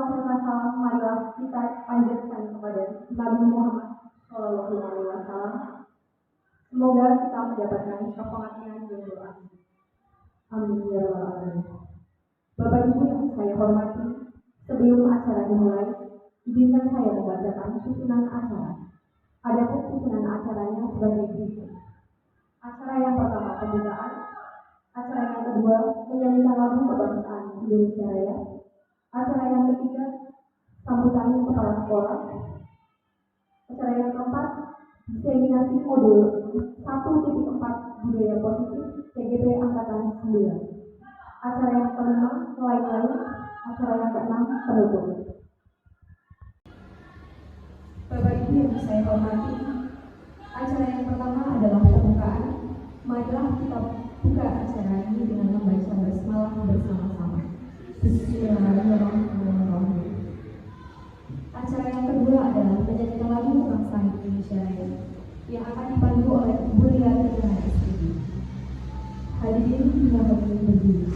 serta salam marilah kita panjatkan kepada Nabi Muhammad SAW. Semoga kita mendapatkan kepengertian dan doa. Amin ya rabbal alamin. Bapak Ibu yang saya hormati, sebelum acara dimulai, izinkan saya membacakan susunan acara. Adapun susunan acaranya sebagai berikut. Acara yang pertama pembukaan, acara yang kedua menyanyikan lagu kebangsaan Indonesia Raya, acara yang ketiga sambutan kepala sekolah, acara yang keempat diseminasi modul 1.4 budaya positif CGP Angkatan 9. Acara yang kelima lain-lain, acara yang keenam penutup. Bapak Ibu yang saya hormati, acara yang pertama adalah pembukaan. Marilah kita buka acara ini dengan membaca basmalah bersama-sama. Bismillahirrahmanirrahim. Acara yang kedua adalah menyanyikan lagu kebangsaan Indonesia Raya yang akan dipandu oleh Ibu Lia Kedana SPD. Hadirin bila hadirin berdiri.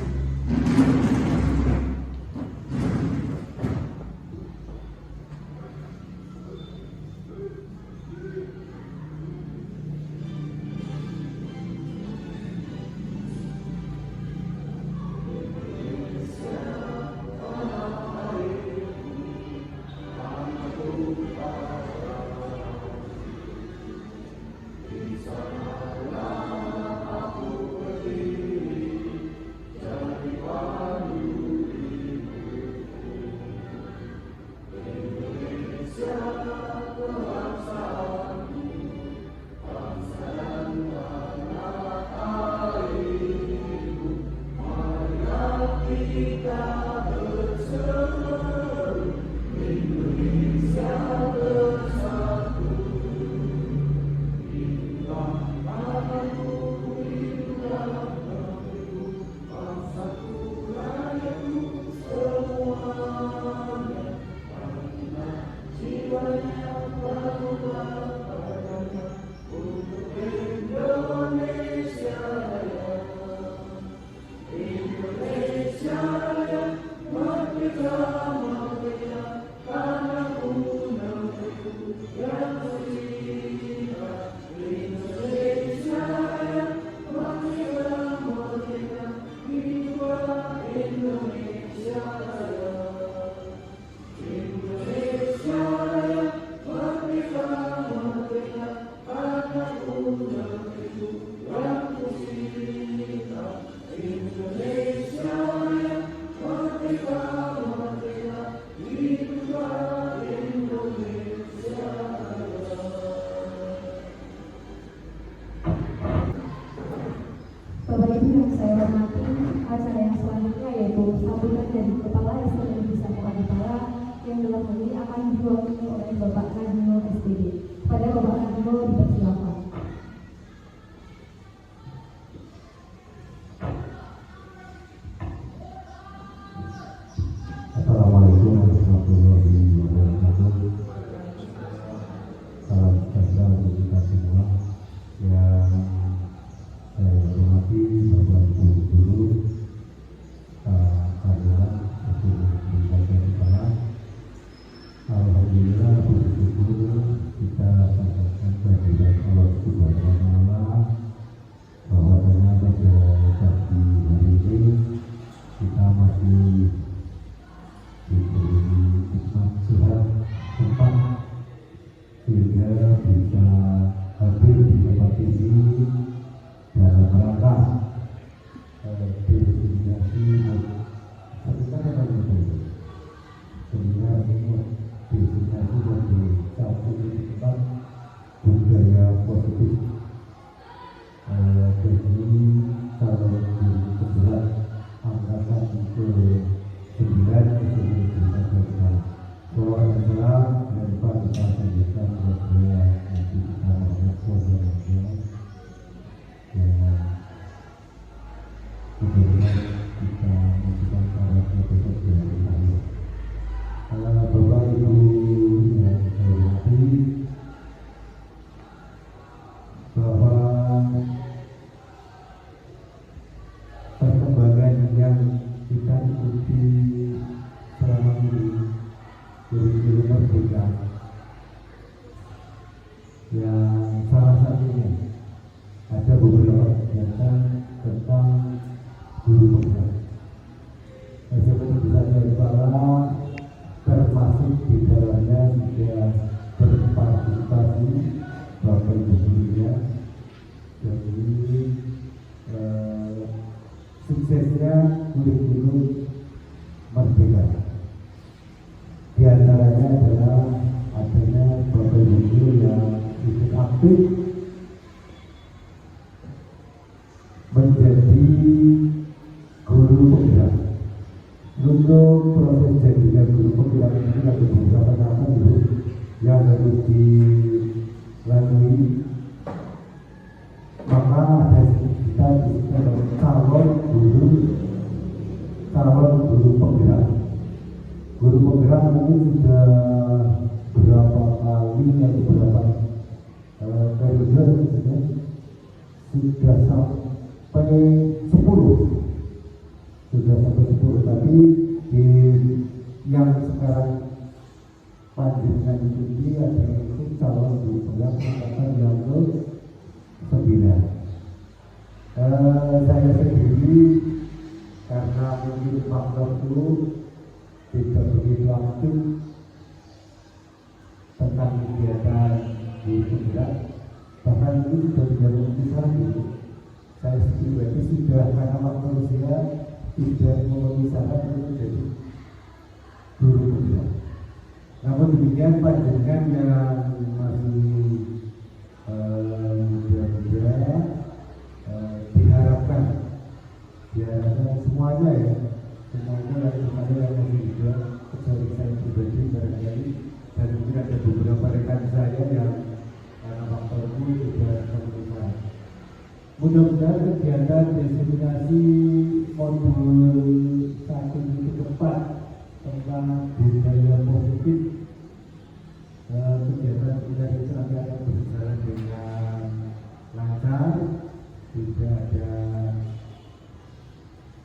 Perkembangan yang kita ikuti selama ini Untuk proses jadinya guru penggerak ini ada beberapa tahapan dulu yang harus dilalui. Maka ada kita disebut calon guru penggerak. Guru penggerak mungkin sudah berapa kali atau berapa periode sudah sampai 10. Sudah sampai 10, tapi yang sekarang panjenengan ikuti ada itu calon guru penggerak angkatan yang ke-9. Saya sendiri karena mungkin faktor itu tidak begitu aktif tentang kegiatan di penggerak, bahkan itu sudah tidak mungkin lagi. Saya sendiri sudah karena waktu usia tidak memenuhi syarat untuk menjadi guru penggerak. Namun demikian panjenengan yang masih muda-muda diharapkan semuanya semuanya yang masih muda, kecuali saya pribadi barangkali, dan mungkin ada beberapa rekan saya yang karena faktor itu sudah menerima. Mudah-mudahan kegiatan diseminasi modul 1 ke depan tentang budaya positif, kegiatan kita akan berjalan dengan lancar, tidak ada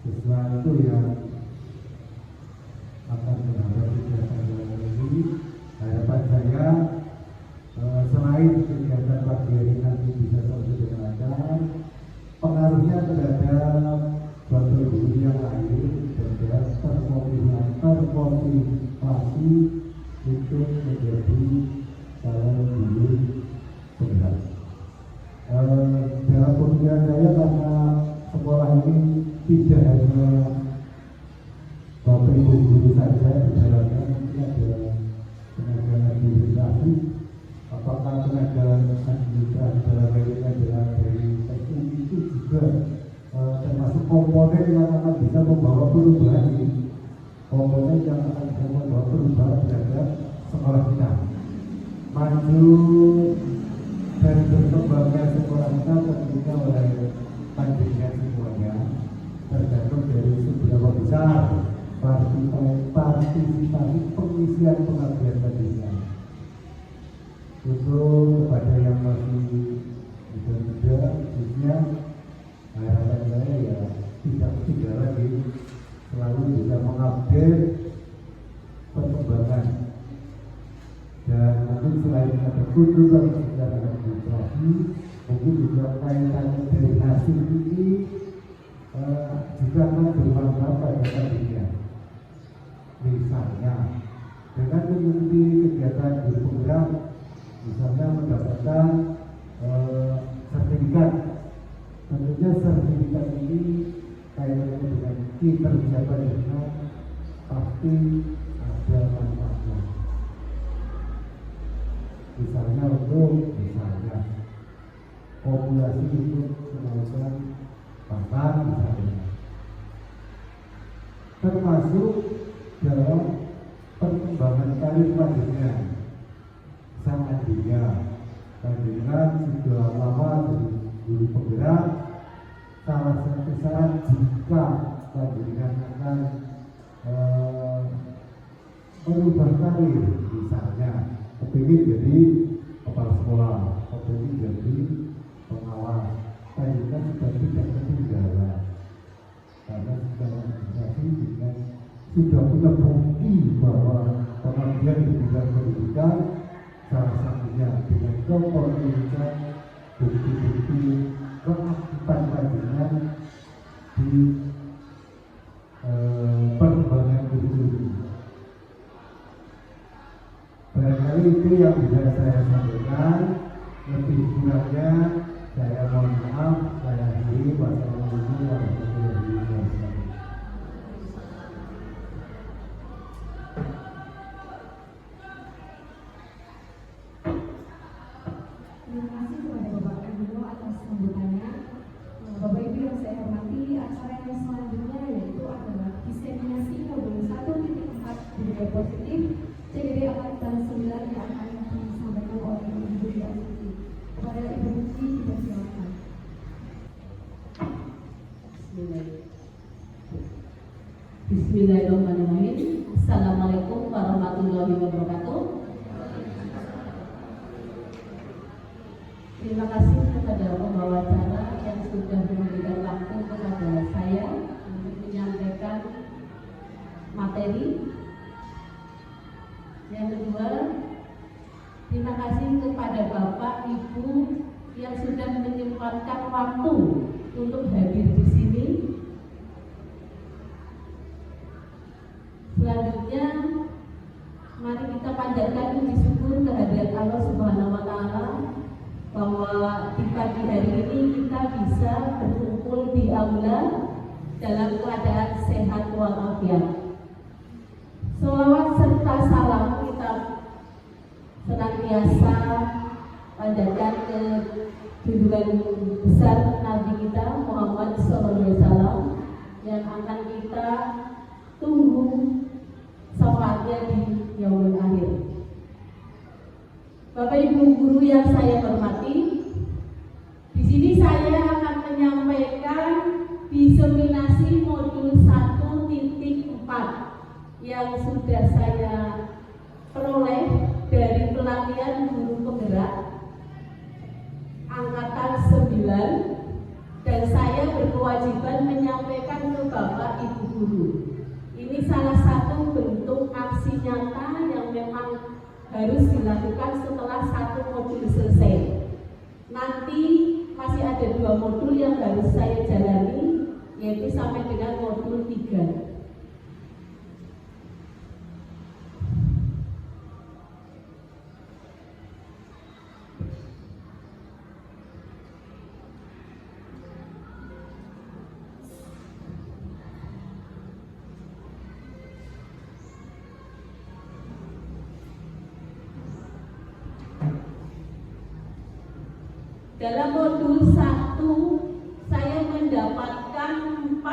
sesuatu yang akan menghambat kegiatan ini. Harapan saya selain kegiatan pagi hari nanti bisa selesai dengan lancar, pengaruhnya terhadap bapak guru yang lain dan termotivasi untuk menjadi calon guru penggerak. Dalam pemikiran saya, karena sekolah ini tidak hanya bapak ibu guru saja dijalankan, mungkin ada tenaga administrasi, apakah tenaga administrasi dalam hal ini adalah dari teknik itu juga termasuk komponen yang akan bisa membawa perubahan ini, komponen yang akan bisa membawa perubahan terhadap sekolah kita maju dan berkembangnya sekolah kita tentunya oleh panjenengan semuanya, tergantung dari seberapa besar partisipasi pengisian pengabdian pendidikan. Untuk pada yang masih muda-muda khususnya, harapan saya ya tidak ketinggalan lagi, selalu bisa mengupdate perkembangan, dan mungkin selain ada kunjungan secara administrasi, mungkin juga kaitannya dari hasil ini juga akan bermanfaat pada pendidikan. Misalnya dengan mengikuti kegiatan guru penggerak, misalnya mendapatkan sertifikat. Tentunya sertifikat ini kaitannya dengan kinerja panjenengan pasti ada manfaatnya. Misalnya populasi untuk menaikkan pasar misalnya, termasuk dalam perkembangan karir panjenengan. Seandainya panjenengan sudah lama jadi guru penggerak, salah satu syarat jika panjenengan akan merubah karir, misalnya kepingin jadi kepala sekolah, kepingin jadi pengawas, panjenengan sudah tidak ketinggalan, karena sudah organisasi dengan sudah punya bukti bahwa pengabdian di bidang pendidikan, salah satunya dengan kepolisian, bukti-bukti keaktifan panjenengan di perkembangan kurikulum. Barangkali itu yang bisa saya sampaikan. Lebih kurangnya saya mohon maaf. Saya akhiri. Wassalamualaikum warahmatullahi wabarakatuh. Terima kasih kepada Bapak Endo atas sambutannya. Bapak Ibu yang saya hormati, acara yang selanjutnya yaitu adalah diseminasi modul Bismillahirrahmanirrahim. Assalamualaikum warahmatullahi wabarakatuh. Terima kasih kepada pembawa acara yang sudah memberikan waktu kepada saya untuk menyampaikan materi. Yang kedua, terima kasih kepada Bapak Ibu yang sudah menyempatkan waktu untuk hadir di sini. Selanjutnya, mari kita panjatkan puji syukur kehadirat Allah Subhanahu wa Ta'ala bahwa di pagi hari ini kita bisa berkumpul di aula dalam keadaan sehat walafiat. Sholawat serta salam kita senantiasa panjatkan ke junjungan besar Nabi kita Muhammad SAW yang akan kita tunggu syafaatnya di yaumul akhir. Bapak Ibu guru yang saya hormati, di sini saya akan menyampaikan diseminasi modul 1.4 yang sudah saya peroleh dari pelatihan guru penggerak angkatan 9, dan saya berkewajiban menyampaikan ke Bapak Ibu guru. Ini salah satu bentuk aksi nyata yang memang harus dilakukan setelah satu modul selesai. Nanti masih ada 2 modul yang harus saya jalani, yaitu sampai dengan modul 3. Dalam modul 1 saya mendapatkan 4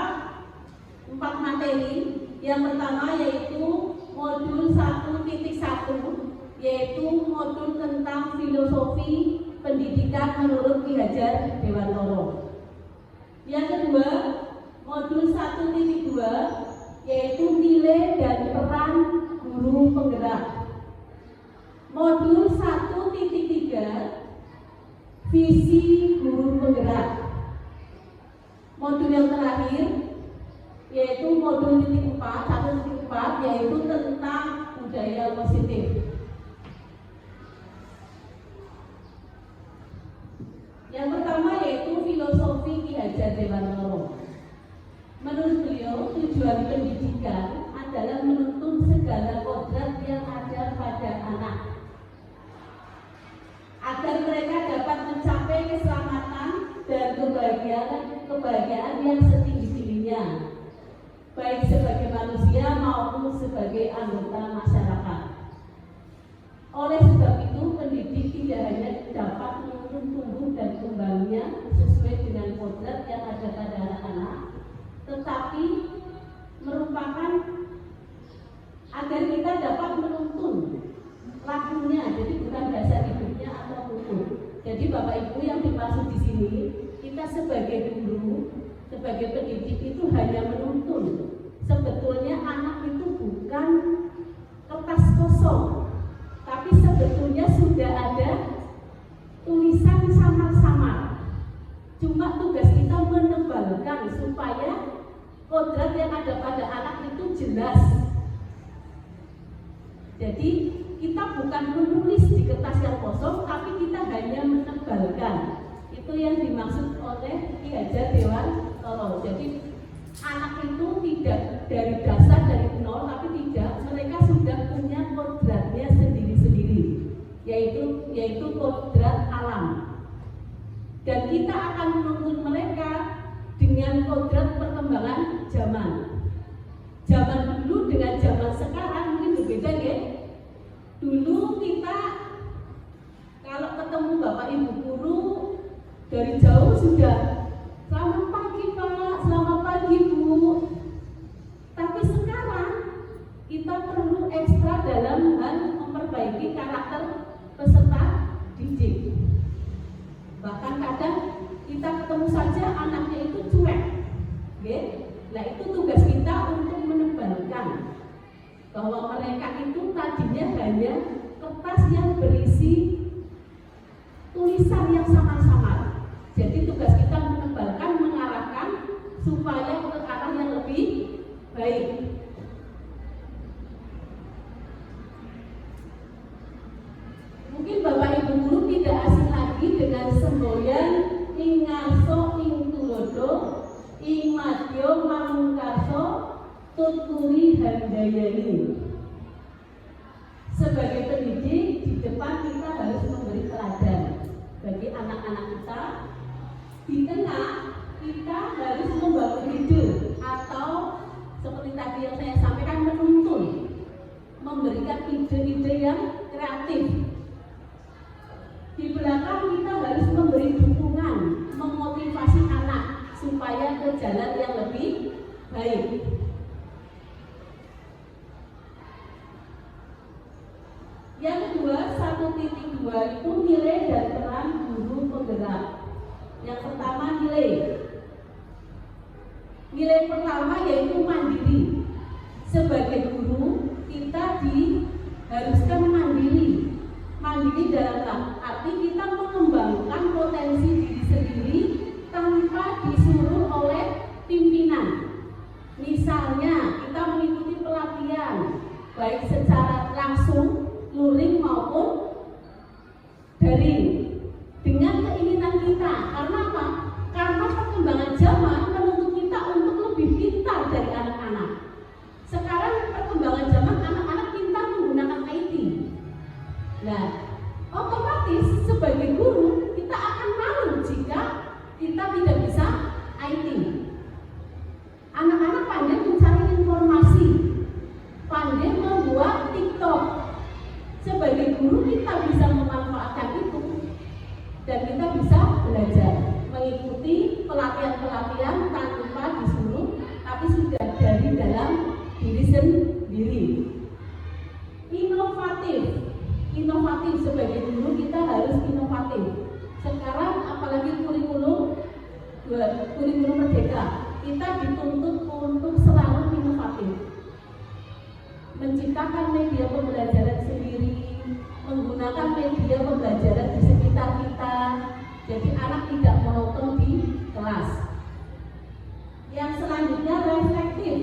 materi. Yang pertama yaitu modul 1.1, yaitu modul tentang filosofi pendidikan menurut Ki Hajar Dewantara. Yang kedua, modul 1.2, yaitu nilai dan peran guru penggerak. Modul 1.3, visi guru penggerak. Modul yang terakhir yaitu modul 1.4, yaitu tentang budaya positif. Yang pertama yaitu filosofi Ki Hajar Dewantara. Menurut beliau, tujuan pendidikan adalah menuntun segala kodrat yang ada pada anak agar mereka dapat mencapai keselamatan dan kebahagiaan yang setinggi-tingginya, baik sebagai manusia maupun sebagai anggota masyarakat. Oleh sebab itu, pendidik tidak hanya dapat menuntun tumbuh dan kembangnya sesuai dengan kodrat yang ada pada anak-anak, tetapi merupakan agar kita dapat menuntun lakunya, jadi bukan dasar hidupnya atau hukum. Jadi Bapak Ibu yang dimaksud di sini, kita sebagai guru, sebagai pendidik itu hanya menuntun. Sebetulnya anak itu bukan kertas kosong, tapi sebetulnya sudah ada tulisan samar-samar. Cuma tugas kita menebalkan supaya kodrat yang ada pada anak itu jelas. Jadi kita bukan menulis di kertas yang kosong, tapi kita hanya menebalkan. Itu yang dimaksud oleh Ki Hajar Dewantara. Jadi anak itu tidak dari dasar, dari nol, tapi tidak, mereka sudah punya kodratnya sendiri-sendiri, yaitu kodrat alam. Dan kita akan menuntun mereka dengan kodrat perkembangan zaman. Zaman dulu dengan zaman sekarang mungkin berbeda ya. Dulu kita kalau ketemu Bapak Ibu guru dari jauh sudah selamat pagi Pak, selamat pagi Bu. Tapi sekarang kita perlu ekstra dalam hal memperbaiki karakter peserta didik. Bahkan kadang kita ketemu saja anaknya itu cuek, nah itu tugas kita untuk hanya kertas yang berisi tulisan yang samar-samar. Jadi tugas kita menebalkan, mengarahkan supaya ke arah yang lebih baik. Mungkin Bapak Ibu guru tidak asing lagi dengan semboyan ing ngarso ing tulodo ing madya mamungkarso tuturi handayani. Sebagai pendidik, di depan kita harus memberi teladan bagi anak-anak kita. Di tengah kita harus membangun ide atau seperti tadi yang saya sampaikan, menuntun, memberikan ide-ide yang kreatif. Di belakang kita harus memberi dukungan, memotivasi anak supaya ke jalan yang lebih baik. Yang kedua, 1.2 itu nilai dan peran guru penggerak. Yang pertama nilai. Nilai pertama yaitu mandiri. Sebagai guru kita diharuskan mandiri. Mandiri dalam arti kita mengembangkan potensi diri sendiri tanpa disuruh oleh pimpinan. Misalnya kita mengikuti pelatihan baik secara langsung, luring maupun daring dengan keinginan kita. Karena apa? Karena perkembangan zaman menuntut kita untuk lebih pintar dari anak-anak. Sekarang perkembangan zaman anak-anak pintar menggunakan IT. Nah, otomatis sebagai guru kita akan malu jika kita tidak bisa IT. Anak-anak pandai mencari informasi, pandai membuat TikTok. Sebagai guru kita bisa memanfaatkan itu dan kita bisa belajar mengikuti pelatihan-pelatihan tanpa disuruh, tapi sudah dari dalam diri sendiri. Inovatif sebagai guru kita harus inovatif. Sekarang apalagi kurikulum merdeka, kita dituntut untuk selalu inovatif, menciptakan media pembelajaran sendiri, menggunakan media pembelajaran di sekitar kita, jadi anak tidak monoton di kelas. Yang selanjutnya reflektif,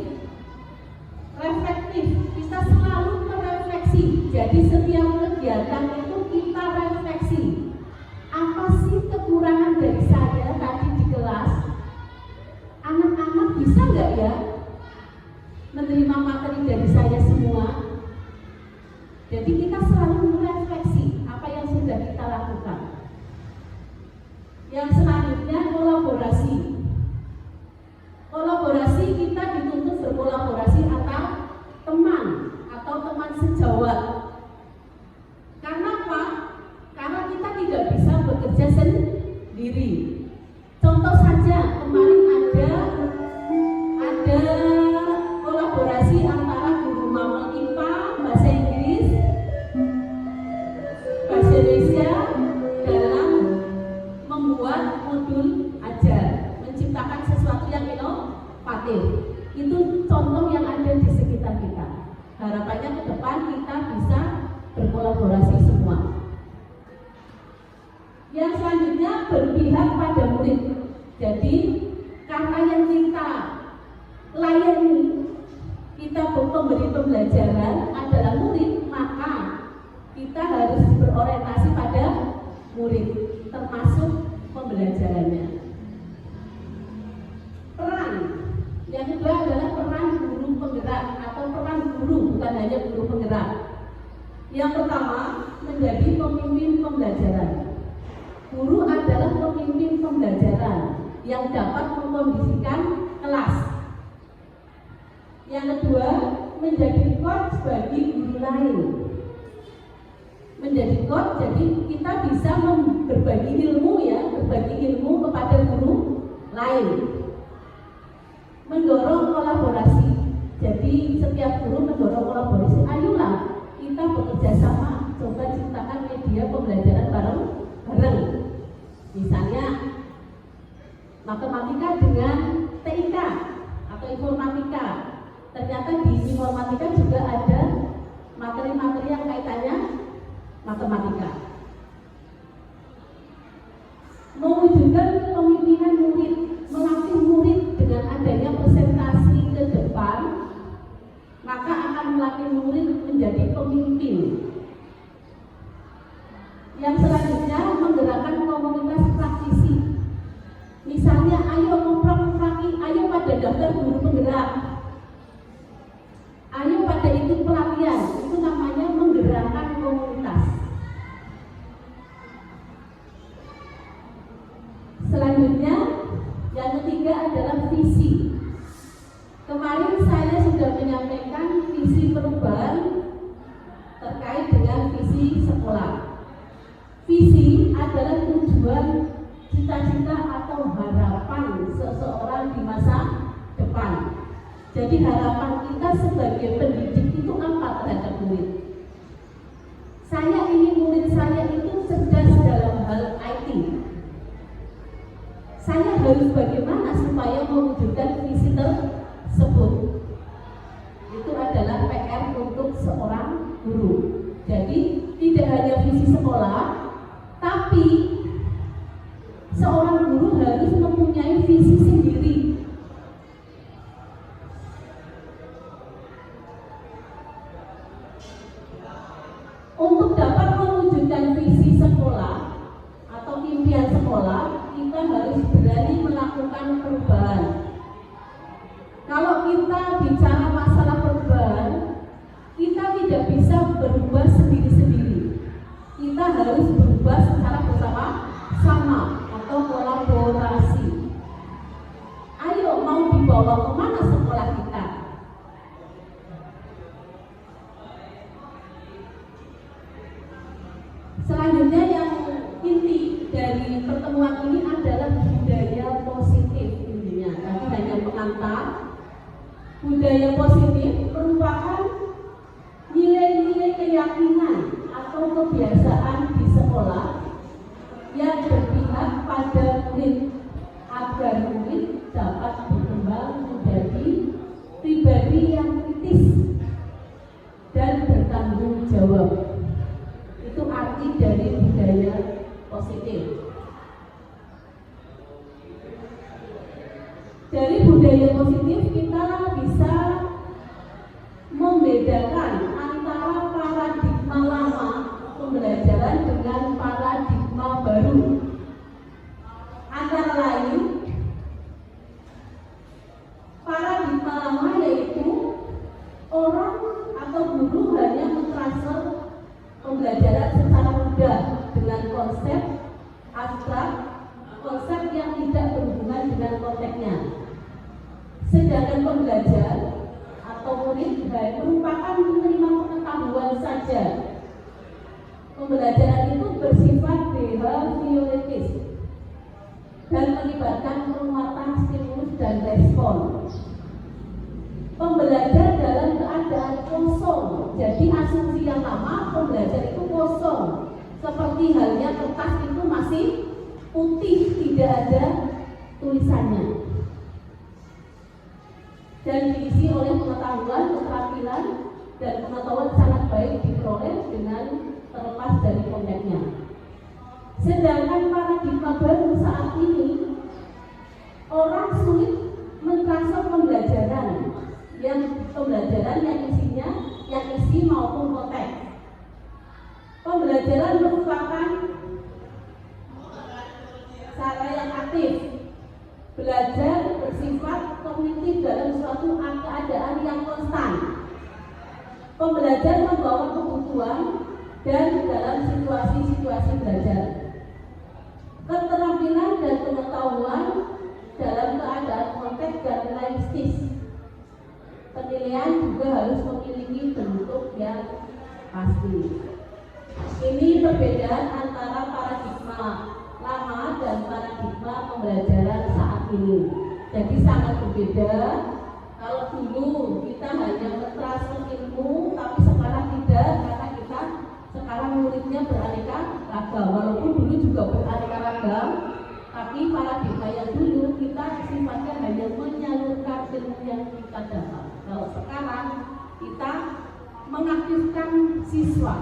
kita selalu merefleksi. Jadi setiap kegiatan itu kita refleksi. Apa sih kekurangan dari saya tadi di kelas? Anak-anak bisa nggak ya menerima materi dari saya semua? Jadi kita selalu merefleksi apa yang sudah kita lakukan. Yang selanjutnya kolaborasi. Kolaborasi kita dituntut berkolaborasi antar teman atau teman sejawat. Karena apa? Karena kita tidak bisa bekerja sendiri. Contoh saja kemarin ada kolaborasi antara guru mama IPA, bahasa Inggris, bahasa Indonesia dalam membuat modul ajar, menciptakan sesuatu yang inovatif. Itu contoh yang ada di sekitar kita. Harapannya ke depan kita bisa berkolaborasi semua. Yang selanjutnya berpihak pada murid. Jadi karena yang kita layani, kita pemberi pembelajaran adalah murid, maka kita harus berorientasi pada murid, termasuk pembelajarannya. Peran yang kedua adalah peran guru penggerak atau peran guru, bukan hanya guru penggerak. Yang pertama, menjadi pemimpin pembelajaran. Guru adalah pemimpin pembelajaran yang dapat mengkondisikan kelas. Yang kedua, menjadi coach bagi guru lain. Menjadi coach, jadi kita bisa berbagi ilmu berbagi ilmu kepada guru lain. Mendorong kolaborasi. Jadi setiap guru mendorong kolaborasi. Ayolah kita bekerja sama, coba ciptakan media pembelajaran bareng-bareng. Misalnya matematika dengan TIK atau informatika. Ternyata di informatika juga ada materi-materi yang kaitannya matematika. Mewujudkan kepemimpinan murid, melatih murid dengan adanya presentasi ke depan, maka akan melatih murid menjadi pemimpin. Yang selanjutnya menggerakkan komunitas praktisi. Misalnya, ayo mupraki, ayo pada daftar guru penggerak, ayo pada ikut pelatihan. Itu namanya menggerakkan komunitas. Selanjutnya, yang ketiga adalah visi. Kemarin saya sudah menyampaikan visi perubahan terkait dengan visi sekolah. Visi adalah tujuan, cita-cita atau harapan seseorang di masa depan. Jadi harapan kita sebagai pendidik itu apa terhadap murid? Saya ingin murid saya itu cerdas dalam hal IT. Saya harus bagaimana supaya mewujudkan visi tersebut? Itu adalah PR untuk seorang guru. Jadi tidak hanya visi sekolah, tapi seorang guru harus mempunyai visi sendiri. Untuk dapat mewujudkan visi sekolah atau impian sekolah, kita harus berani melakukan perubahan. Kalau kita bicara masalah perubahan, kita tidak bisa berubah sendiri-sendiri. Kita harus berubah secara bersama-sama atau kolaborasi. Ayo, mau dibawa kemana sekolah kita? Selanjutnya yang inti dari pertemuan ini adalah budaya positif intinya. Tadi hanya pengantar. Budaya positif merupakan nilai-nilai keyakinan atau kebiasaan di sekolah yang berpihak pada murid agar murid dapat berkembang menjadi pribadi yang kritis dan bertanggung jawab. Itu arti dari budaya positif. Dari budaya positif kita bisa membedakan antara paradigma lama pembelajaran dengan paradigma baru. Antara lain, paradigma lama yaitu orang atau guru hanya mentransfer pembelajaran secara mudah dengan konsep abstrak, konsep yang tidak berhubungan dengan konteksnya. Sedangkan pembelajar atau murid merupakan menerima pengetahuan saja. Pembelajaran itu bersifat behavioritis dan melibatkan penguatan stimulus dan respon. Pembelajar dalam keadaan kosong. Jadi asumsi yang lama, pembelajar itu kosong. Seperti halnya kertas itu masih putih, tidak ada tulisannya. Dan diisi oleh pengetahuan, keterampilan, dan pengetahuan sangat baik diperoleh dengan terlepas dari konteksnya. Sedangkan paradigma baru saat ini, orang sulit mentransfer pembelajaran yang isinya, yang isi maupun konteks. Pembelajaran merupakan cara yang aktif. Belajar bersifat kognitif dalam suatu keadaan yang konstan. Pembelajar membawa kebutuhan dan dalam situasi-situasi belajar. Keterampilan dan pengetahuan dalam keadaan konteks dan realistis. Penilaian juga harus memiliki bentuk yang pasti. Ini perbedaan antara paradigma lama dan paradigma pembelajaran saat ini. Jadi sangat berbeda. Kalau dulu kita hanya mentransfer ilmu, tapi sekarang tidak, karena kita sekarang muridnya beraneka ragam. Walaupun dulu juga beraneka ragam, tapi paradigma yang dulu kita sifatnya hanya menyalurkan ilmu yang kita dapat. Kalau sekarang kita mengaktifkan siswa.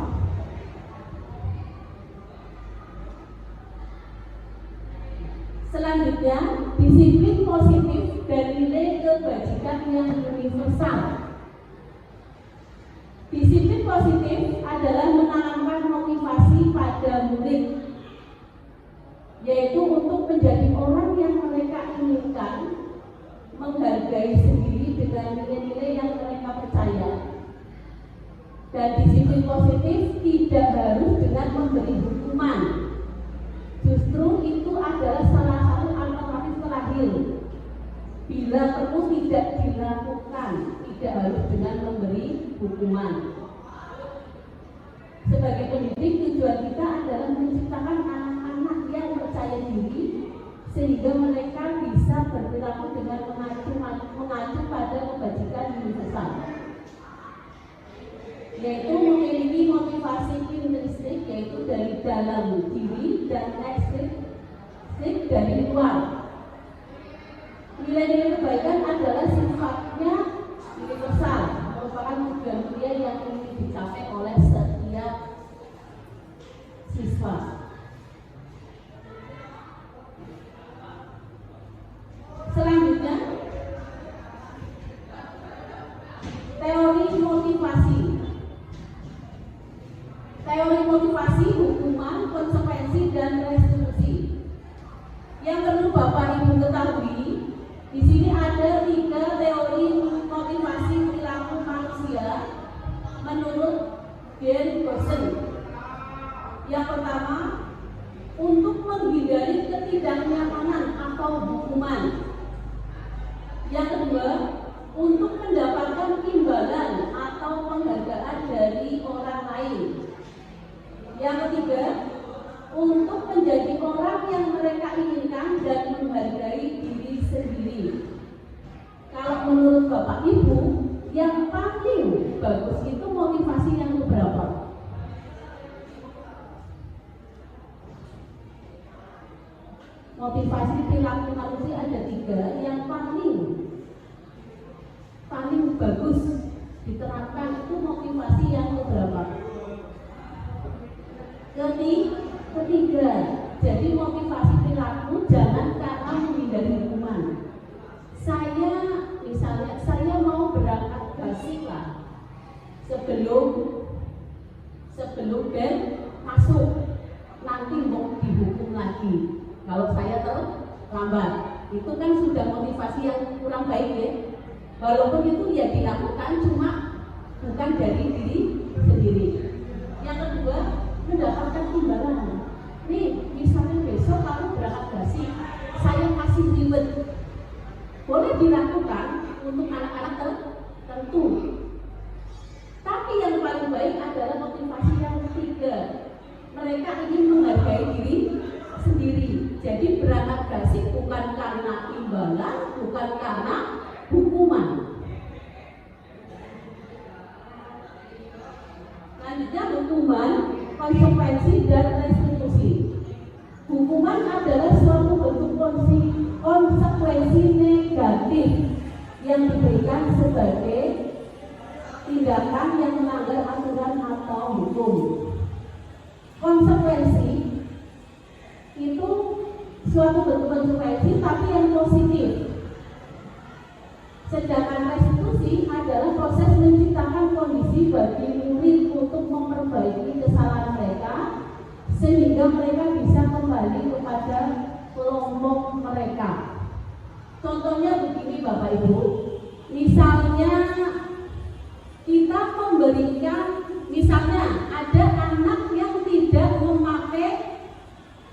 Selanjutnya, disiplin positif dan nilai kebajikan yang universal. Disiplin positif adalah menanamkan motivasi pada murid, yaitu untuk menjadi orang yang mereka inginkan, menghargai sendiri dengan nilai-nilai yang mereka percaya. Dan disiplin positif tidak harus dengan memberi hukuman. Justru itu adalah salah satu alternatif terakhir. Bila perlu tidak dilakukan, tidak harus dengan memberi hukuman. Sebagai pendidik, tujuan kita adalah menciptakan anak-anak yang percaya diri, sehingga mereka bisa berperilaku dengan mengacu pada kebajikan universal, yaitu memiliki motivasi intrinsik, yaitu dari dalam diri, dan ekstrinsik dari luar. Nilai-nilai kebaikan adalah sifatnya universal, merupakan tujuan mulia yang ingin dicapai oleh setiap siswa. Selanjutnya, teori motivasi. Teori motivasi, hukuman, konsekuensi, dan restitusi. Yang perlu Bapak Ibu ketahui, di sini ada 3 teori motivasi perilaku manusia menurut Dan Person. Yang pertama, untuk menghindari ketidaknyamanan atau hukuman. Yang kedua, untuk mendapatkan imbalan atau penghargaan dari orang lain. Yang ketiga, untuk menjadi orang yang mereka inginkan dan menghargai diri sendiri. Kalau menurut Bapak Ibu, yang paling bagus itu motivasi yang berapa? Motivasi perilaku manusia ada 3. Yang paling bagus diterapkan itu motivasi yang berapa? Ketiga. Jadi motivasi perilaku jangan karena menghindari hukuman. Misalnya saya mau berangkat basika sebelum bel masuk, nanti mau dihukum lagi kalau saya terlambat. Itu kan sudah motivasi yang kurang baik ya. Walaupun itu ya dilakukan, cuma bukan dari diri sendiri. Yang kedua, mendapatkan imbalan. Nih, misalnya besok kamu berangkat basi, saya kasih reward. Boleh dilakukan untuk anak-anak tertentu. Tapi yang paling baik adalah motivasi yang ketiga. Mereka ingin menghargai diri sendiri. Jadi berangkat basi bukan karena imbalan, bukan karena hukuman. Selanjutnya, hukuman, konsekuensi, dan restitusi. Hukuman adalah suatu bentuk konsekuensi negatif yang diberikan sebagai tindakan yang melanggar aturan atau hukum. Konsekuensi itu suatu bentuk konsekuensi tapi yang positif. Sedangkan restitusi adalah proses menciptakan kondisi bagi murid untuk memperbaiki kesalahan mereka sehingga mereka bisa kembali kepada kelompok mereka. Contohnya begini Bapak Ibu, misalnya kita memberikan, misalnya ada anak yang tidak memakai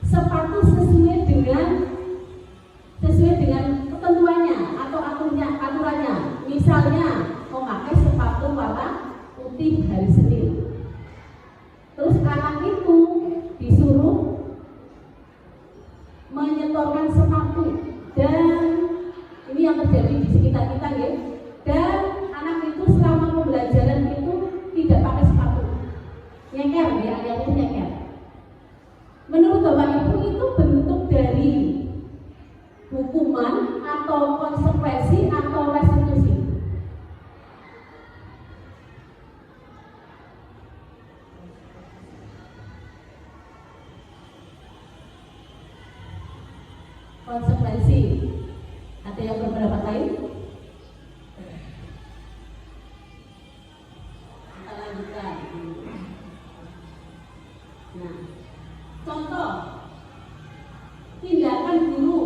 sepatu sesuai dengan ketentuannya atau aturannya. Misalnya memakai sepatu warna putih hari Senin. Terus anak itu disuruh menyetorkan sepatu, dan ini yang terjadi di sekitar kita ya. Dan anak itu selama pembelajaran itu tidak pakai sepatu, nyeker ya, yang itu nyeker. Menurut Bapak Ibu itu bentuk dari hukuman atau konsekuensi atau restitusi? konsekuensi. Ada yang berpendapat lain? Kita lanjutkan. Nah, contoh tindakan guru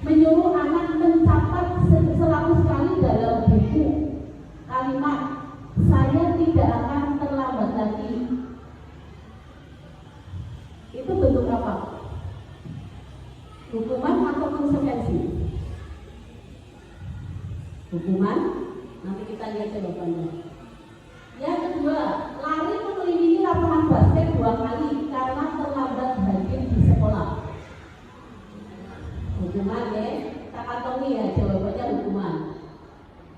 menyuruh anak mencatat 100 kali dalam buku kalimat "saya tidak akan terlambat lagi". Itu bentuk apa? Hukuman atau konsekuensi? Hukuman. Nanti kita lihat jawabannya. Yang kedua, lari mengelilingi lapangan basket 2 kali karena terlambat hadir di sekolah. Hukuman ya, tak kantongi ya jawabannya hukuman.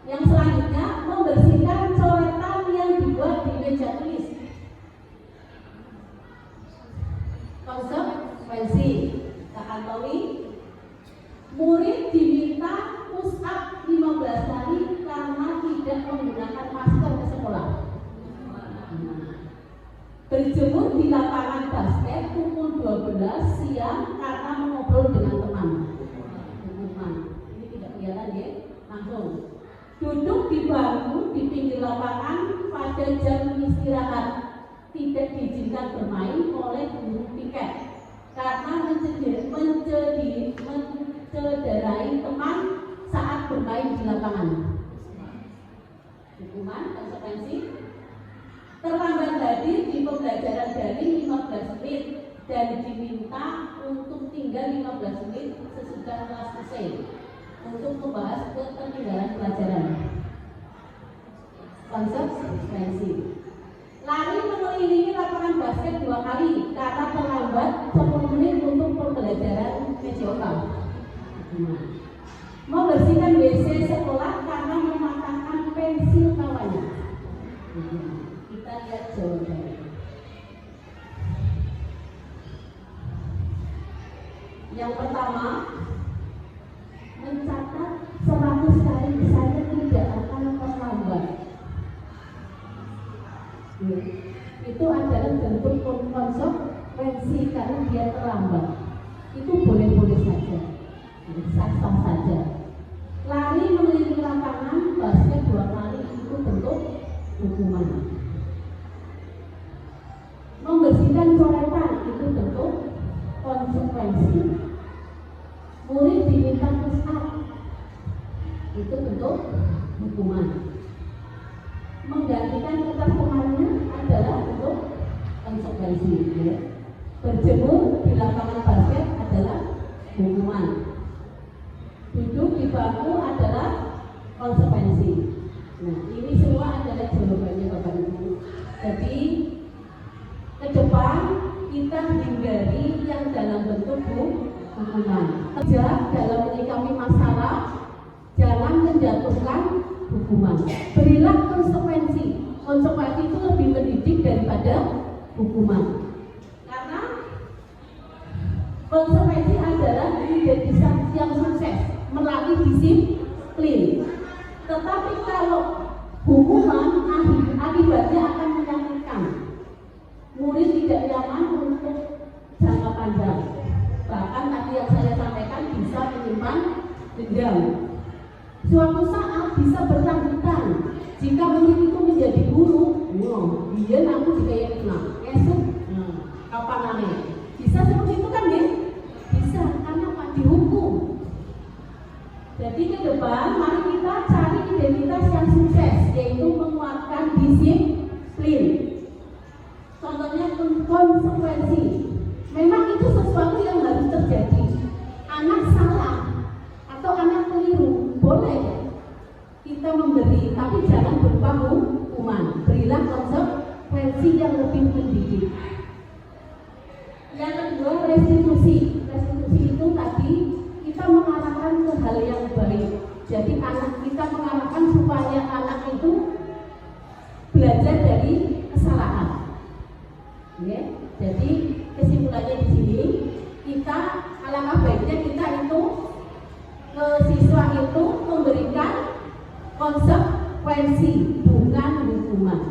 Yang selanjutnya, membersihkan coretan yang dibuat di meja tulis. Konsekuensi, tak kantongi. Murid diminta push up 15 kali karena tidak menggunakan masker ke sekolah. Berjemur di lapangan basket pukul 12 siang karena mengobrol dengan teman. Hukuman. Ini tidak kelihatan ya, langsung. Duduk di bangku di pinggir lapangan pada jam istirahat, tidak diizinkan bermain oleh guru piket karena mencederai teman saat bermain di lapangan. Hukuman, konsekuensi. Terlambat hadir di pembelajaran daring 15 menit dan diminta untuk tinggal 15 menit sesudah kelas selesai untuk membahas ketertinggalan pelajaran. Konsekuensi. Lari mengelilingi lapangan basket 2 kali karena terlambat 10 menit untuk pembelajaran PJOK. Membersihkan WC sekolah karena mematahkan pensil kawannya. Kita lihat jawabannya. Yang pertama, mencatat 100 kali saya tidak akan terlambat. Itu adalah bentuk konsekuensi karena dia terlambat. Itu boleh-boleh saja, sah-sah saja. Lari mengelilingi lapangan basket 2 kali itu bentuk hukuman. Membersihkan coretan itu bentuk konsekuensi. Murid diminta push up itu bentuk hukuman. Menggantikan kertas temannya adalah bentuk konsekuensi. Ya. Berjemur di lapangan basket adalah hukuman. Duduk di bangku adalah konsekuensi. Nah, ini semua adalah jawabannya Bapak Ibu. Jadi ke depan kita hindari yang dalam bentuk hukuman. Kerja dalam menyikapi masalah, jangan menjatuhkan hukuman. Berilah konsekuensi. Konsekuensi itu lebih mendidik daripada hukuman. Karena konsekuensi adalah identitas yang sukses melalui disiplin. Tetapi kalau hukuman akibatnya akan menyakitkan, murid tidak nyaman untuk jangka panjang. Bahkan tadi yang saya sampaikan bisa menyimpan dendam. Suatu saat bisa berkelanjutan. Jika murid itu menjadi guru, dia aku juga yang kenal. Esok, kapan namanya? Bisa seperti itu kan ya? Bisa, karena Pak dihukum. Jadi ke depan mari kita cari identitas yang sukses, yaitu menguatkan disiplin. Contohnya konsekuensi. Memang itu sesuatu yang harus terjadi. Anak salah atau anak keliru, boleh kita memberi, tapi jangan berupa hukuman. Berilah konsekuensi yang lebih mendidik. Yang kedua, restitusi. Restitusi itu tadi kita mengarahkan ke hal yang baik. Jadi anak kita mengarahkan supaya anak itu belajar dari kesalahan. Ya, jadi kesimpulannya di sini kita alangkah baiknya kita itu ke siswa itu memberikan konsekuensi bukan hukuman.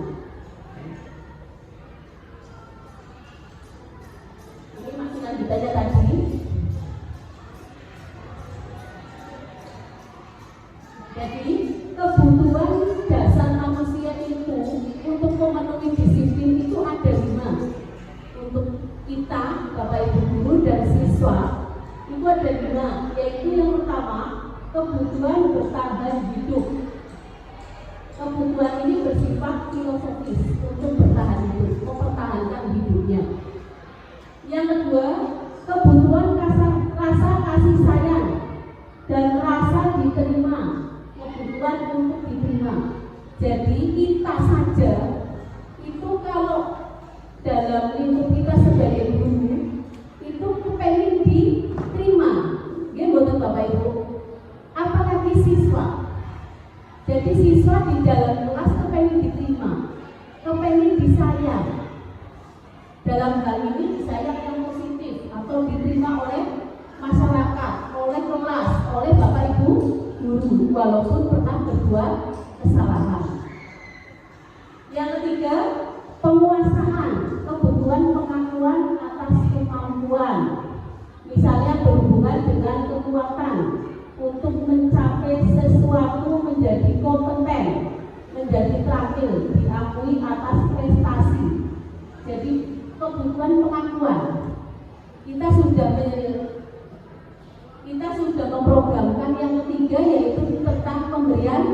Ini masih lanjut aja tadi. kebutuhan bertahan hidup. Kebutuhan ini bersifat filosofis untuk bertahan hidup, mempertahankan hidupnya. Yang kedua, kebutuhan rasa kasih sayang dan rasa diterima, kebutuhan untuk diterima. Jadi kita saja itu kalau dalam lingkup kita sebagai guru itu kepengen diterima, ya betul Bapak Ibu. Apalagi siswa. Jadi siswa di dalam kelas kepengen diterima, kepengen disayang. Dalam hal ini disayang yang positif atau diterima oleh masyarakat, oleh kelas, oleh Bapak Ibu guru, walaupun pernah berbuat kesalahan. Yang ketiga, penguasaan, kebutuhan pengakuan atas kemampuan. Misalnya berhubungan dengan kekuatan untuk mencapai sesuatu, menjadi kompeten, menjadi terampil, diakui atas prestasi. Jadi kebutuhan pengakuan. Kita sudah memprogramkan yang ketiga, yaitu tentang pemberian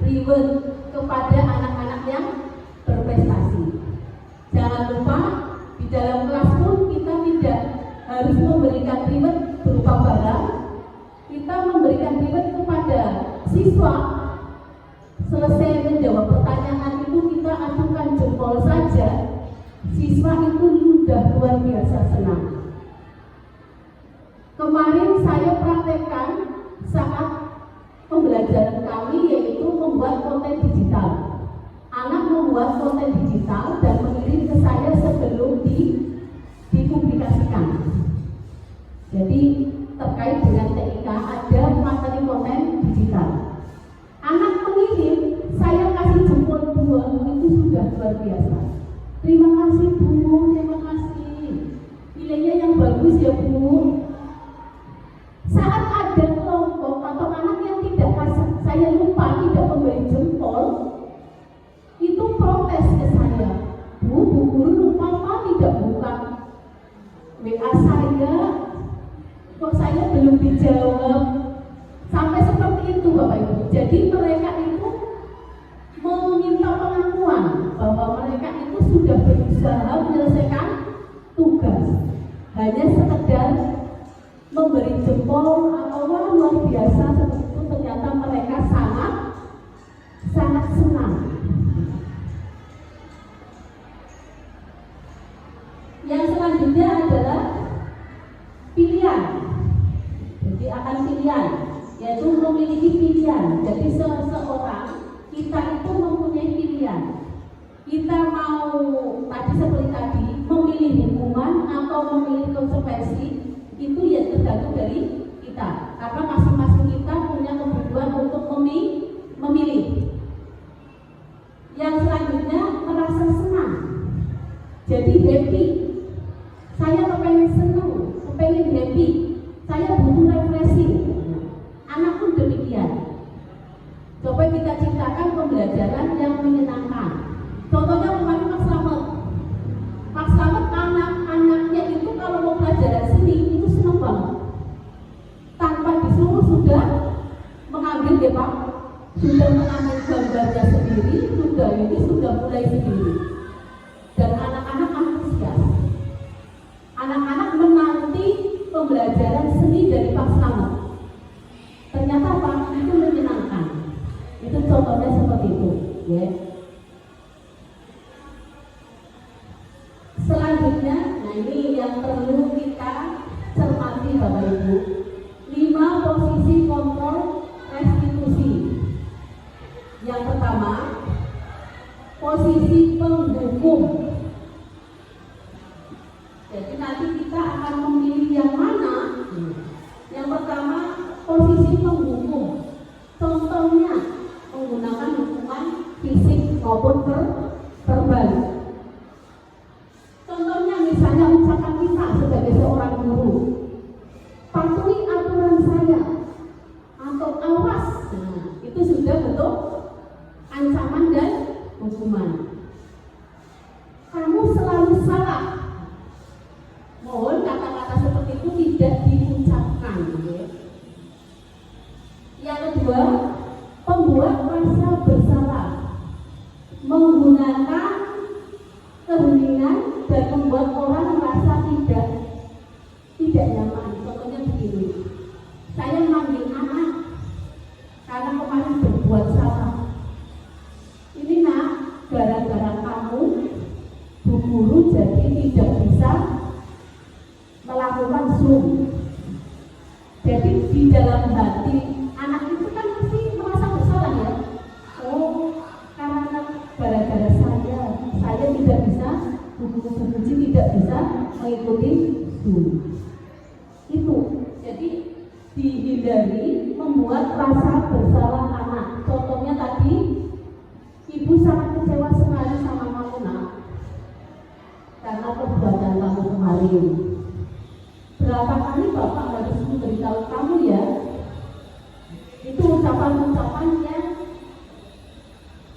reward kepada anak-anak yang berprestasi. Jangan lupa di dalam kelas pun kita tidak harus memberikan reward berupa barang. Kita memberikan reward kepada siswa. Selesai menjawab pertanyaan itu kita acukan jempol saja, siswa itu sudah luar biasa senang. Kemarin saya praktekkan saat pembelajaran kami, yaitu membuat konten digital. Anak membuat konten digital dan mengirim ke saya sebelum dipublikasikan. Jadi terkait dengan TIK ada materi konten digital. Anak mengirim, saya kasih jempol 2, itu sudah luar biasa. Terima kasih Bu, terima kasih. Nilainya yang bagus ya Bu. Saat ada kelompok atau anak yang tidak saya lupa tidak memberi jempol, itu protes ke saya. Bu guru lupa tidak buka WA saya, kok saya belum dijawab. Sampai seperti itu Bapak Ibu. Jadi mereka itu meminta pengakuan bahwa mereka itu sudah berusaha menyelesaikan tugas. Hanya sekedar memberi jempol atau luar biasa seperti itu, ternyata mereka sangat senang. Yang selanjutnya adalah pilihan. Jadi akan pilihan, yaitu memiliki pilihan. Jadi seseorang kita itu mempunyai pilihan. Kita mau seperti tadi memilih hukuman atau memilih konsekuensi, itu ya tergantung dari kita. Karena masing-masing kita punya kebutuhan untuk memilih. Yang selanjutnya merasa senang. Jadi happy. Saya kepengen senang, kepengen happy. Saya butuh refreshing. Anak pun demikian. Coba kita ciptakan pembelajaran yang menyenangkan. Contohnya kemarin Pak Slamet anak-anaknya itu kalau mau pelajaran seni itu senang banget. Tanpa disuruh sudah mengambil ya Pak, sudah mengambil gambarnya sendiri, sudah mulai sendiri. Dan anak-anak antusias. Anak-anak menanti pembelajaran seni dari Pak Slamet. Ternyata Pak itu menyenangkan. Itu contohnya seperti itu, ya. Selanjutnya, nah ini yang perlu kita cermati Bapak Ibu. 5 posisi kontrol restitusi. Yang pertama, posisi penghukum. Jadi nanti kita akan memilih yang mana. Yang pertama, posisi penghukum. Contohnya menggunakan hukuman fisik maupun verbal. Contohnya misalnya ucapan kita sebagai seorang guru, patuhi aturan saya atau awas, itu sudah bentuk ancaman dan hukuman. Kamu selalu salah. Mohon kata-kata seperti itu tidak diucapkan. Ya. menggunakan keheningan dan membuat orang merasa tidak nyaman. Contohnya begini, saya manggil anak karena kemarin berbuat salah. Ini nak, gara-gara kamu, Bu Guru jadi tidak bisa melakukan Zoom. Jadi di dalam hati anak itu kan pasti merasa bersalah ya. Oh, karena gara-gara saya tidak bisa, Bu Guru Subuji tidak bisa mengikuti Zoom. Itu, jadi dihindari membuat rasa bersalah anak. Contohnya tadi, ibu sangat kecewa sekali sama kamu nak, karena perbuatan kamu kemarin. Berapa kali bapak harus memberitahu kamu ya? Itu ucapan-ucapan yang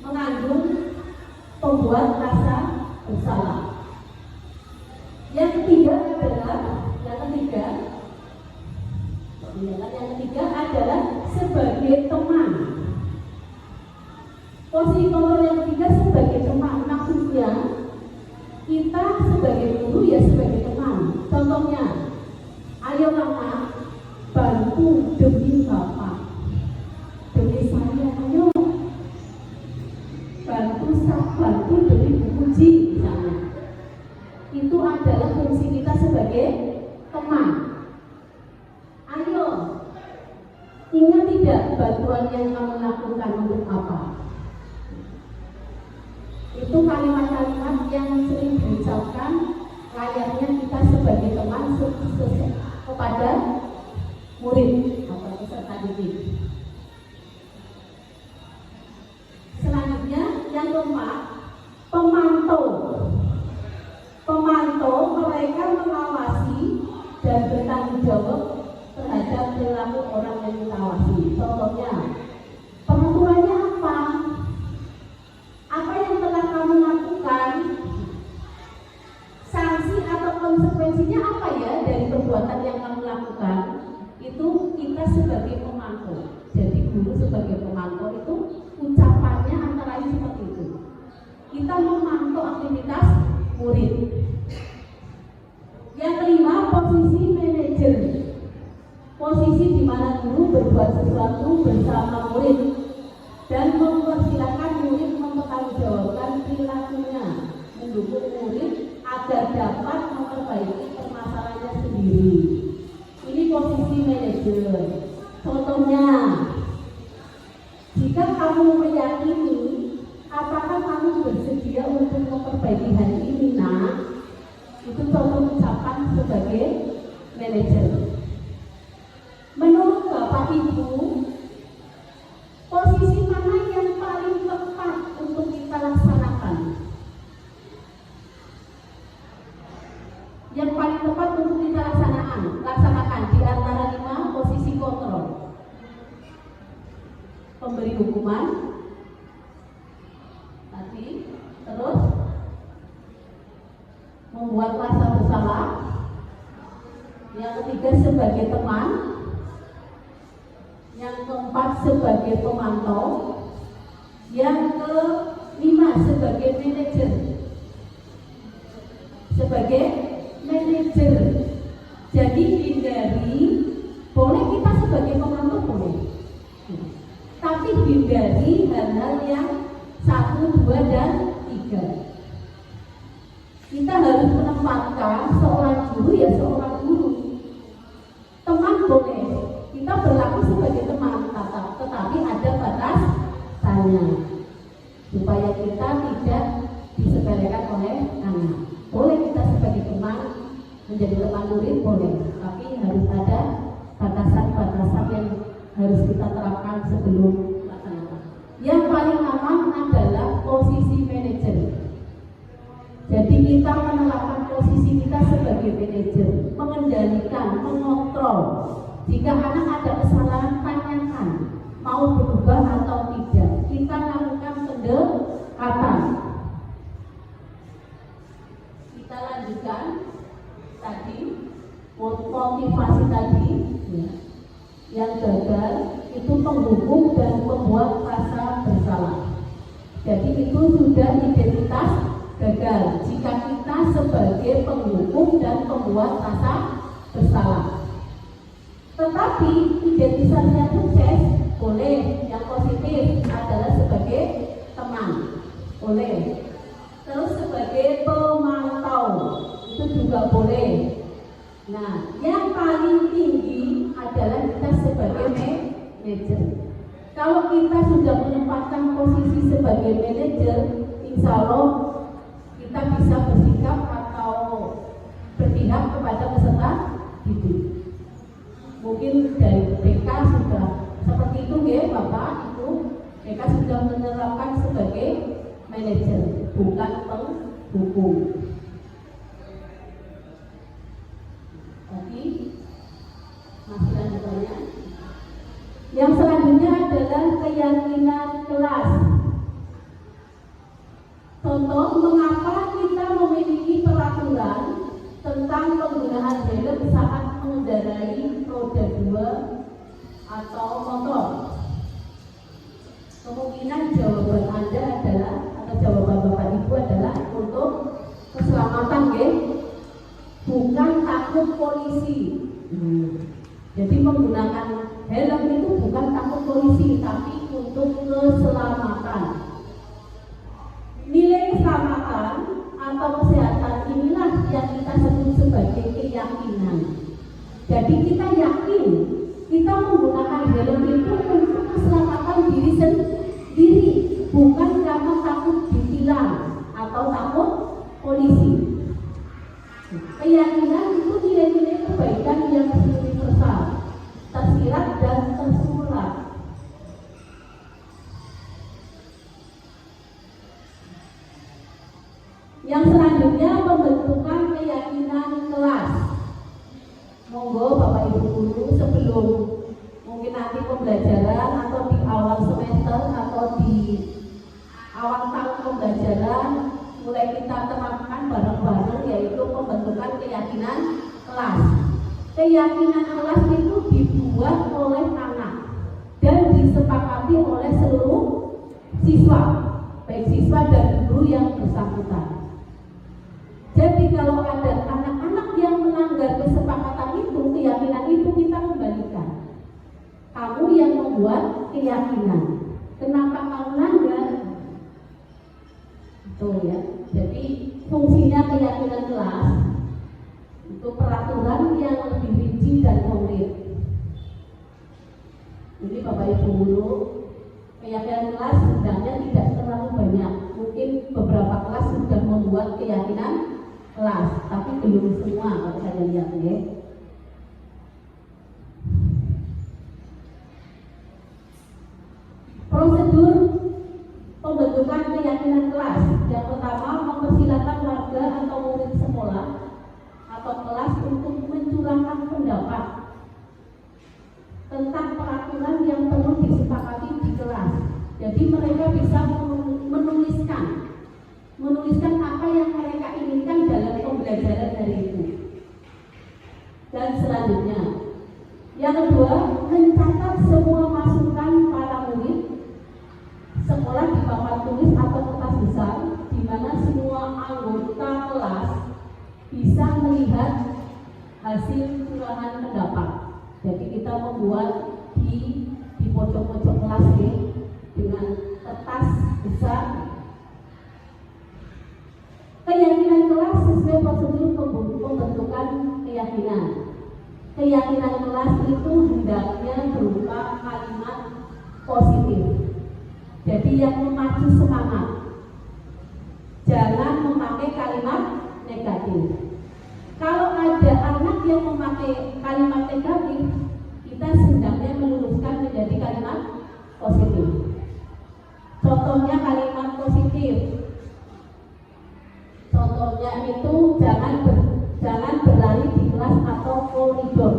mengandung pembuat rasa bersalah. Yang ketiga adalah sebagai teman. Posisi kontrol yang ketiga sebagai teman, maksudnya kita sebagai guru ya sebagai teman. Contohnya, ayo anak bantu demi bapak, demi saya, ayo bantu demi Bu Puji misalnya. Itu adalah fungsi kita sebagai teman. Ayo, ingat tidak bantuan yang kamu lakukan untuk apa? Itu kalimat-kalimat yang sering diucapkan layaknya kita sebagai teman kepada murid atau peserta didik. Selanjutnya yang keempat, pemantau. Pemantau mereka mengawasi dan bertanggung jawab terhadap perilaku orang yang mengawasi. Contohnya, peraturannya apa? Apa yang telah kamu lakukan? Sanksi atau konsekuensinya apa ya dari perbuatan yang kamu lakukan? Itu kita sebagai pemantau. Jadi guru sebagai pemantau itu ucapannya antara lain seperti itu. Kita memantau aktivitas murid. Yang kelima, posisi manajer. Posisi di mana guru berbuat sesuatu bersama murid dan mempersilahkan murid mempertanggungjawabkan perilakunya, mendukung murid agar dapat memperbaiki permasalahannya sendiri. Ini posisi manajer. Contohnya, jika kamu meyakini apakah kamu bersedia untuk memperbaiki hal ini nak, itu contoh ucapan sebagai manajer. Menurut Bapak Ibu, posisi mana yang paling tepat untuk kita laksanakan? Yang paling tepat untuk kita laksanakan di antara 5 posisi kontrol. Pemberi hukuman tadi, terus membuat rasa bersalah. Yang ketiga sebagai teman. Yang keempat sebagai pemantau. Yang kelima sebagai manajer. Sebagai manajer. Jadi hindari, boleh kita sebagai pemantau boleh, tapi hindari hal-hal yang 1, 2, dan 3. Kita harus menempatkan seorang guru ya seorang guru. Teman boleh, kita berlaku sebagai teman, tetapi ada batasannya supaya kita tidak disepelekan oleh anak. Boleh kita sebagai teman menjadi teman murid boleh, tapi harus ada batasan-batasan yang harus kita terapkan sebelum melaksanakan. Yang paling aman adalah posisi manajer. Jadi kita menerapkan posisi kita sebagai manajer, mengendalikan, mengontrol. Jika anak ada kesalahan, tanyakan mau berubah atau tidak. Kita lakukan pendekatan. Kita lanjutkan tadi motivasi tadi ya. Yang gagal itu penghukum dan membuat rasa bersalah. Jadi itu sudah identitas gagal jika kita sebagai penghukum dan pembuat rasa bersalah. Tetapi identitasnya sukses boleh, yang positif adalah sebagai teman, boleh. Terus sebagai pemantau itu juga boleh. Nah, yang paling tinggi adalah kita sebagai manajer. Kalau kita sudah menempatkan posisi sebagai manajer, insya Allah kita bisa bersikap atau berpihak kepada peserta didik. Mungkin dari BK sudah seperti itu ya Bapak, Ibu. BK sudah menerapkan sebagai manajer, bukan penghukum. Oke, masih lanjutannya. Yang selanjutnya adalah keyakinan kelas. Contoh, mengapa kita memiliki peraturan tentang penggunaan helm saat mengendarai roda 2 atau motor? Kemungkinan jawaban Anda adalah, atau jawaban Bapak Ibu adalah untuk keselamatan, ya? Bukan takut polisi. Jadi menggunakan helm itu bukan takut polisi, tapi untuk keselamatan. Nilai keselamatan atau kesehatan inilah yang kita sebut sebagai keyakinan. Jadi kita yakin kita menggunakan helm itu untuk keselamatan diri sendiri, bukan karena takut ditilang atau takut polisi. Keyakinan itu nilai-nilai kebaikan yang universal, tersirat dan tersurat. Yang selanjutnya pembentukan keyakinan kelas. Monggo Bapak Ibu guru, sebelum mungkin nanti pembelajaran atau di awal semester atau di awal tahun pembelajaran mulai kita terapkan bareng-bareng, yaitu pembentukan keyakinan kelas. Keyakinan kelas itu dibuat oleh anak dan disepakati oleh seluruh siswa, baik siswa dan guru yang bersangkutan. Jadi kalau ada anak-anak yang melanggar kesepakatan itu, keyakinan itu kita kembalikan. Kamu yang membuat keyakinan, kenapa kamu melanggar? Betul ya. Jadi fungsinya keyakinan kelas itu peraturan yang lebih rinci dan konkret. Jadi Bapak Ibu guru, keyakinan kelas sebenarnya tidak terlalu banyak. Mungkin beberapa kelas sudah membuat keyakinan kelas, tapi belum semua kalau saya lihat ya. Prosedur pembentukan keyakinan kelas. Yang pertama, mempersilakan warga atau murid sekolah atau kelas untuk mencurahkan pendapat tentang peraturan yang perlu disepakati di kelas. Jadi mereka bisa menuliskan apa yang mereka inginkan dalam pembelajaran hari itu. Dan selanjutnya, yang kedua, mencatat semua masukan para murid sekolah di papan tulis atau kertas besar, di mana semua anggota kelas bisa melihat hasil curahan pendapat. Jadi kita membuat di pojok-pojok kelas ini dengan kertas besar. Keyakinan kelas sesuai prosedur pembentukan keyakinan. Keyakinan kelas itu hendaknya berupa kalimat positif. Jadi yang memacu semangat. Jangan memakai kalimat negatif. Kalau ada anak yang memakai kalimat negatif, kita hendaknya meluruskan menjadi kalimat positif. Contohnya kalimat positif. Contohnya itu jangan berlari di kelas atau koridor.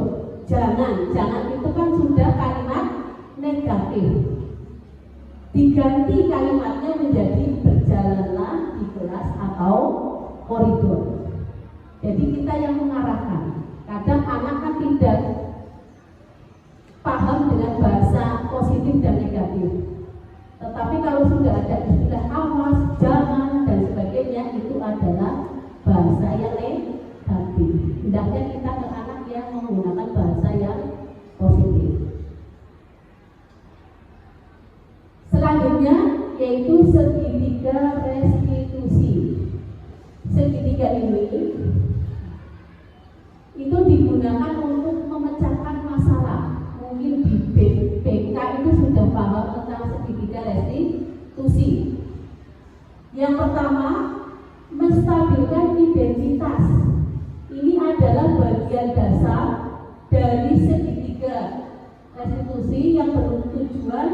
Jangan itu kan sudah kalimat negatif. Diganti kalimatnya menjadi berjalanlah di kelas atau koridor. Jadi kita yang mengarahkan. Kadang anak kan tidak paham dengan bahasa positif dan negatif. Tetapi kalau sudah ada istilah awas, jangan dan sebagainya, itu adalah bahasa yang negatif. Hendaknya kita ke anak yang menggunakan bahasa yang positif. Selanjutnya yaitu segitiga restitusi. Segitiga ini itu digunakan untuk memecahkan masalah. Mungkin di BK itu sudah paham tentang segitiga restitusi. Yang pertama, menstabilkan identitas. Ini adalah bagian dasar dari segitiga restitusi yang bertujuan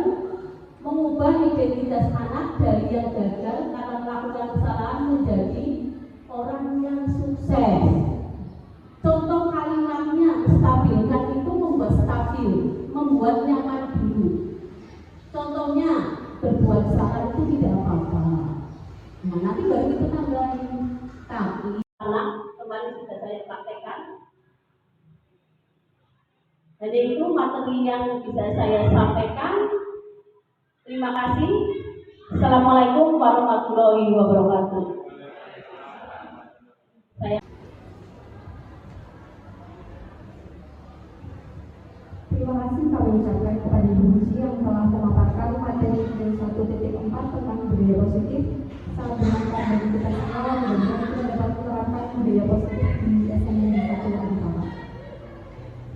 mengubah identitas anak dari yang gagal karena melakukan kesalahan menjadi orang yang sukses. Contoh kalimatnya, stabilkan itu membuat stabil, membuat nyaman dulu. Contohnya, berbuat salah itu tidak apa-apa. Nah, nanti baru kita tambahin. Tapi anak kemarin sudah saya praktekkan. Jadi itu materi yang bisa saya sampaikan. Terima kasih. Assalamualaikum warahmatullahi wabarakatuh. Terima kasih kami ucapkan kepada Ibu Susi yang telah memaparkan materi 1.4 tentang budaya positif. Sangat bermanfaat bagi kita semua dan kita dapat menerapkan budaya positif di SMK 1 Antara.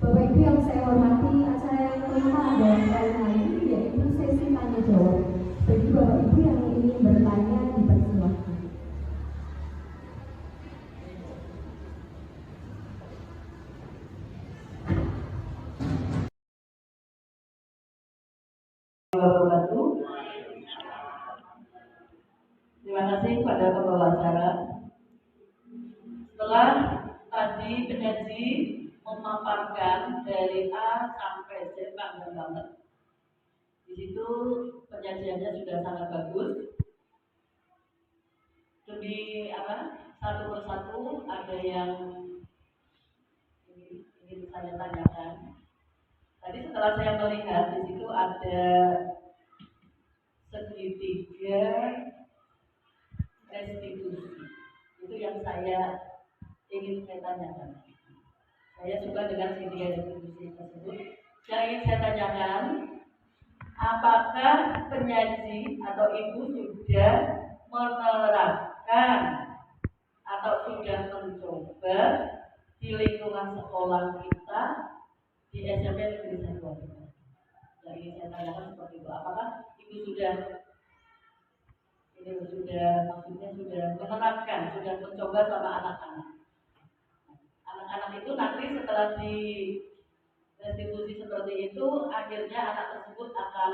Bapak Ibu yang saya hormati, acara yang kelima adalah lain yaitu sesi tanya jawab. Bagi Bapak Ibu yang ingin bertanya dipersilakan. Wabarakatuh. Terima kasih kepada pengelola acara. Setelah tadi penyaji memaparkan dari A sampai Z, panjang banget. Di situ penyajiannya sudah sangat bagus. Demi satu persatu ada yang ingin saya tanyakan. Tadi setelah saya melihat di situ ada segitiga restitusi. Itu yang saya ingin saya tanyakan. Saya suka dengan segitiga restitusi tersebut. Yang ingin saya tanyakan, apakah penyaji atau ibu sudah menerapkan atau sudah mencoba di lingkungan sekolah kita di SMP Negeri 1 Antara? Yang ingin saya tanyakan seperti itu. Apakah ibu sudah menerapkan, sudah mencoba sama anak-anak? Anak-anak itu nanti setelah di restitusi seperti itu, akhirnya anak tersebut akan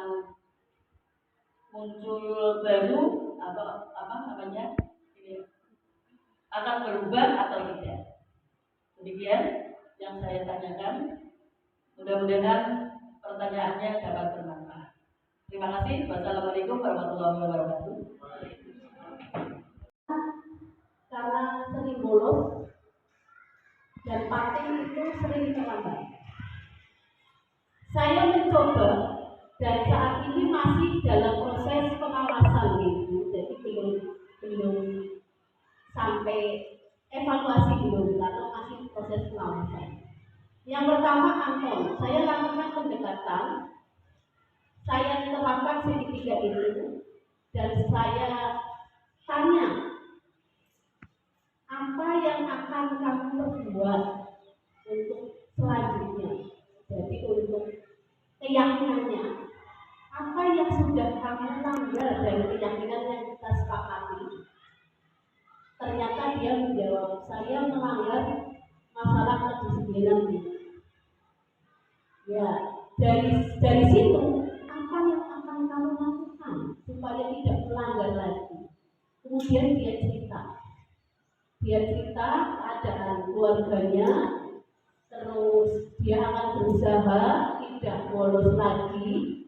muncul baru atau akan berubah atau tidak. Demikian yang saya tanyakan. Mudah-mudahan pertanyaannya dapat bermanfaat. Terima kasih. Wassalamualaikum warahmatullahi wabarakatuh. Karena sering bolos dan pating itu sering terlambat. Saya mencoba dan saat ini masih dalam proses pengawasan itu, jadi belum sampai evaluasi belum, karena masih proses pengawasan. Yang pertama Anton, saya lakukan pendekatan, saya terapkan segitiga itu dan saya tanya, apa yang akan kamu perbuat untuk selanjutnya? Jadi untuk keyakinannya, apa yang sudah kamu langgar dari keyakinan yang kita sepakati? Ternyata dia menjawab, saya melanggar masalah kedisiplinan itu. Ya, dari situ apa yang akan kamu lakukan supaya tidak melanggar lagi? Kemudian dia cerita keadaan keluarganya, terus dia akan berusaha tidak bolos lagi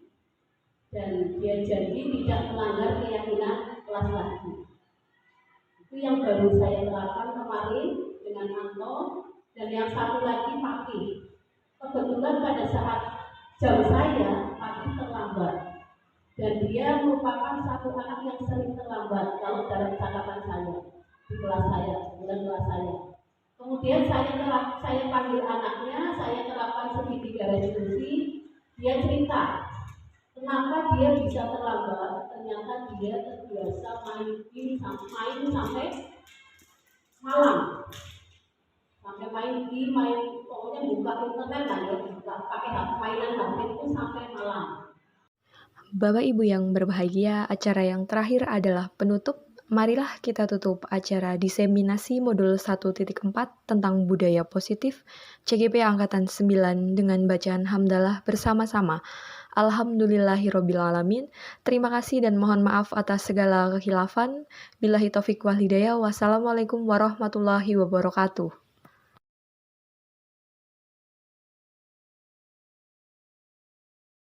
dan dia janji tidak melanggar keyakinan kelas lagi. Itu yang baru saya terapkan kemarin dengan Anto, dan yang satu lagi Pagi. Kebetulan pada saat jam saya Pagi terlambat Dan dia merupakan satu anak yang sering terlambat kalau dalam cakapan saya di kelas saya, bulan kelas saya. Kemudian saya panggil anaknya, saya terapkan segitiga restitusi. Dia cerita kenapa dia bisa terlambat. Ternyata dia terbiasa main sampai malam, sampai pokoknya buka internet lah ya, buka pakai mainan HP itu sampai malam. Bapak Ibu yang berbahagia, acara yang terakhir adalah penutup. Marilah kita tutup acara diseminasi modul 1.4 tentang budaya positif CGP Angkatan 9 dengan bacaan hamdalah bersama-sama. Alhamdulillahirrabbilalamin. Terima kasih dan mohon maaf atas segala kekhilafan. Billahi taufiq wal hidayah. Wassalamualaikum warahmatullahi wabarakatuh.